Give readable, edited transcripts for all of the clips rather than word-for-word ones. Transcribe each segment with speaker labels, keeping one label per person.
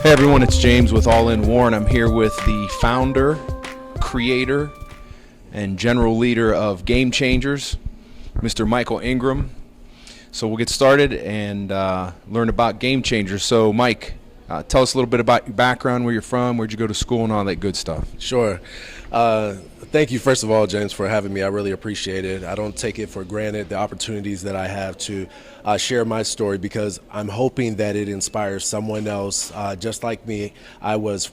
Speaker 1: Hey everyone, it's James with All In Warren. I'm here with the founder, creator, and general leader of Game Changers, Mr. Michael Ingram. So we'll get started and learn about Game Changers. So Mike, tell us a little bit about your background, where you're from, where'd you go to school, and all that good stuff.
Speaker 2: Sure. Thank you, first of all, James, for having me. I really appreciate it. I don't take it for granted, the opportunities that I have to share my story, because I'm hoping that it inspires someone else. Just like me, I was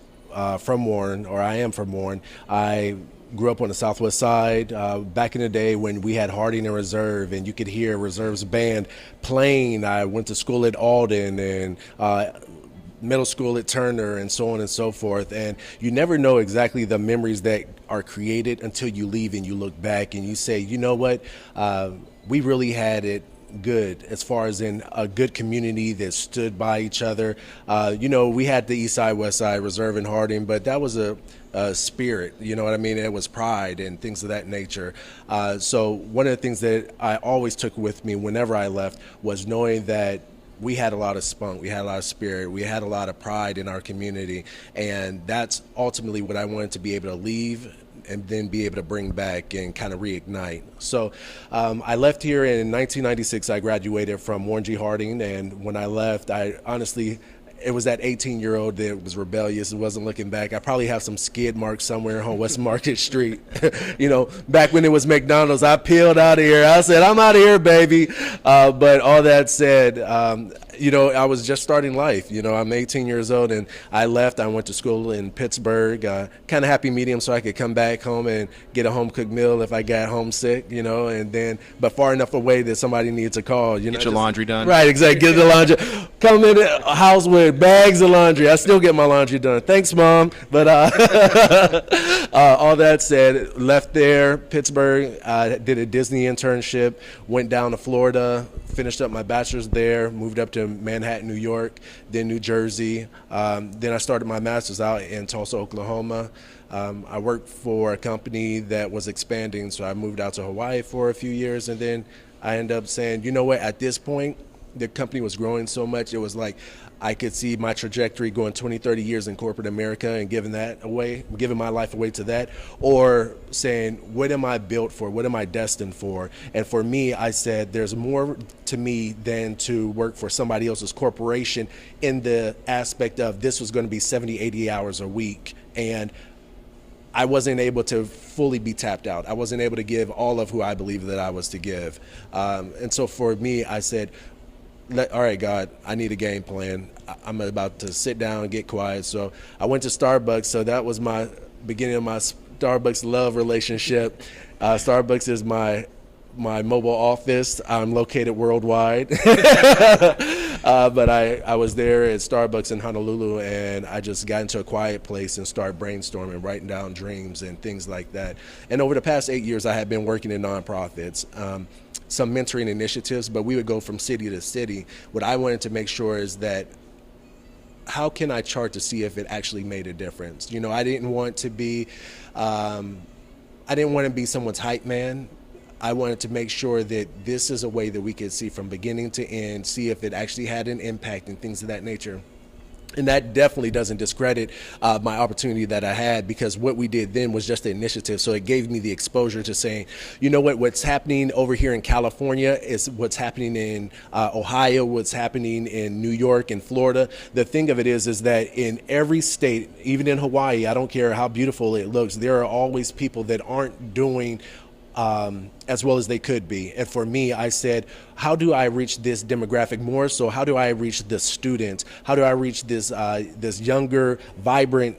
Speaker 2: from Warren, or I am from Warren. I grew up on the Southwest Side back in the day when we had Harding and Reserve, and you could hear Reserve's band playing. I went to school at Alden and middle school at Turner, and so on and so forth. And you never know exactly the memories that are created until you leave and you look back and you say, you know what, we really had it good, as far as in a good community that stood by each other. We had the East Side, West Side, Reserve, and Harding, but that was a spirit, you know what I mean? It was pride and things of that nature. So one of the things that I always took with me whenever I left was knowing that we had a lot of spunk, we had a lot of spirit, we had a lot of pride in our community, and that's ultimately what I wanted to be able to leave and then be able to bring back and kind of reignite. So I left here in 1996. I graduated from Warren G. Harding, and when I left, it was that 18-year-old that was rebellious and wasn't looking back. I probably have some skid marks somewhere on West Market Street. Back when it was McDonald's, I peeled out of here. I said, I'm out of here, baby. But all that said, I was just starting life. I'm 18 years old, and I left. I went to school in Pittsburgh, kind of happy medium, so I could come back home and get a home-cooked meal if I got homesick, but far enough away that somebody needed to call.
Speaker 1: Get your laundry done.
Speaker 2: Right, exactly. Get the laundry. Come in the house with bags of laundry. I still get my laundry done. Thanks, Mom. But all that said, left there, Pittsburgh, did a Disney internship, went down to Florida, finished up my bachelor's there, moved up to Manhattan, New York, then New Jersey. Then I started my master's out in Tulsa, Oklahoma. I worked for a company that was expanding, so I moved out to Hawaii for a few years, and then I ended up saying, you know what, at this point, the company was growing so much, it was like I could see my trajectory going 20, 30 years in corporate America and giving my life away to that, or saying, what am I built for? What am I destined for? And for me, I said, there's more to me than to work for somebody else's corporation, in the aspect of this was going to be 70, 80 hours a week. And I wasn't able to fully be tapped out. I wasn't able to give all of who I believe that I was to give. And so for me, I said, all right, God, I need a game plan. I'm about to sit down and get quiet. So I went to Starbucks. So that was my beginning of my Starbucks love relationship. Starbucks is my mobile office. I'm located worldwide. But I was there at Starbucks in Honolulu, and I just got into a quiet place and started brainstorming, writing down dreams and things like that. And over the past 8 years, I had been working in nonprofits. Some mentoring initiatives, but we would go from city to city. What I wanted to make sure is that, how can I chart to see if it actually made a difference? I didn't want to be someone's hype man. I wanted to make sure that this is a way that we could see from beginning to end, see if it actually had an impact and things of that nature. And that definitely doesn't discredit my opportunity that I had, because what we did then was just the initiative. So it gave me the exposure to saying, you know what's happening over here in California is what's happening in Ohio, what's happening in New York and Florida. The thing of it is that in every state, even in Hawaii, I don't care how beautiful it looks, there are always people that aren't doing as well as they could be. And for me, I said, how do I reach this demographic more? So how do I reach the students? How do I reach this younger, vibrant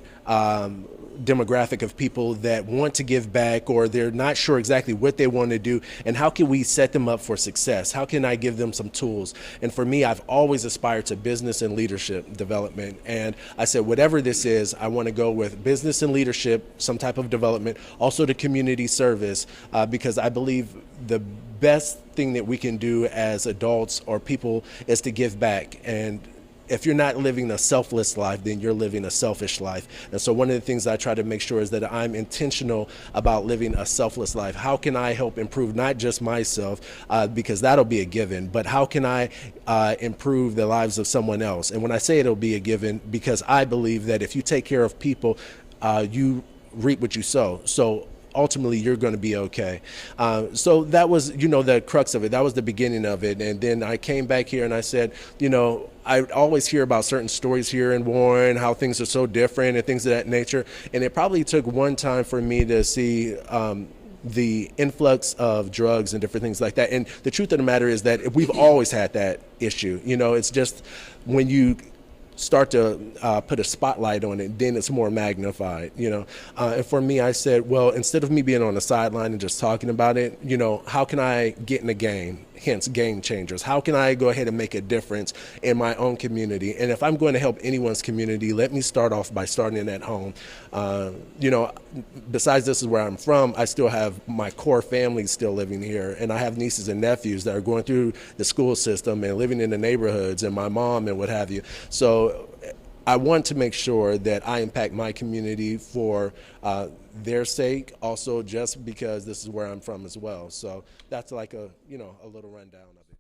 Speaker 2: demographic of people that want to give back, or they're not sure exactly what they want to do, and how can we set them up for success? How can I give them some tools? And for me, I've always aspired to business and leadership development, and I said, whatever this is, I want to go with business and leadership, some type of development, also the community service, because I believe the best thing that we can do as adults or people is to give back. And if you're not living a selfless life, then you're living a selfish life. And so one of the things I try to make sure is that I'm intentional about living a selfless life. How can I help improve not just myself, because that'll be a given, but how can I improve the lives of someone else? And when I say it'll be a given, because I believe that if you take care of people, you reap what you sow. So ultimately you're going to be okay. So that was, the crux of it. That was the beginning of it. And then I came back here and I said, I always hear about certain stories here in Warren, how things are so different and things of that nature. And it probably took one time for me to see the influx of drugs and different things like that. And the truth of the matter is that we've always had that issue. It's just when you start to put a spotlight on it, then it's more magnified, and for me, I said, well, instead of me being on the sideline and just talking about it, how can I get in the game? Hence Game Changers. How can I go ahead and make a difference in my own community? And if I'm going to help anyone's community, let me start off by starting at home. Besides this is where I'm from, I still have my core family still living here, and I have nieces and nephews that are going through the school system and living in the neighborhoods, and my mom and what have you. So I want to make sure that I impact my community for their sake, also just because this is where I'm from as well. So that's like a little rundown of it.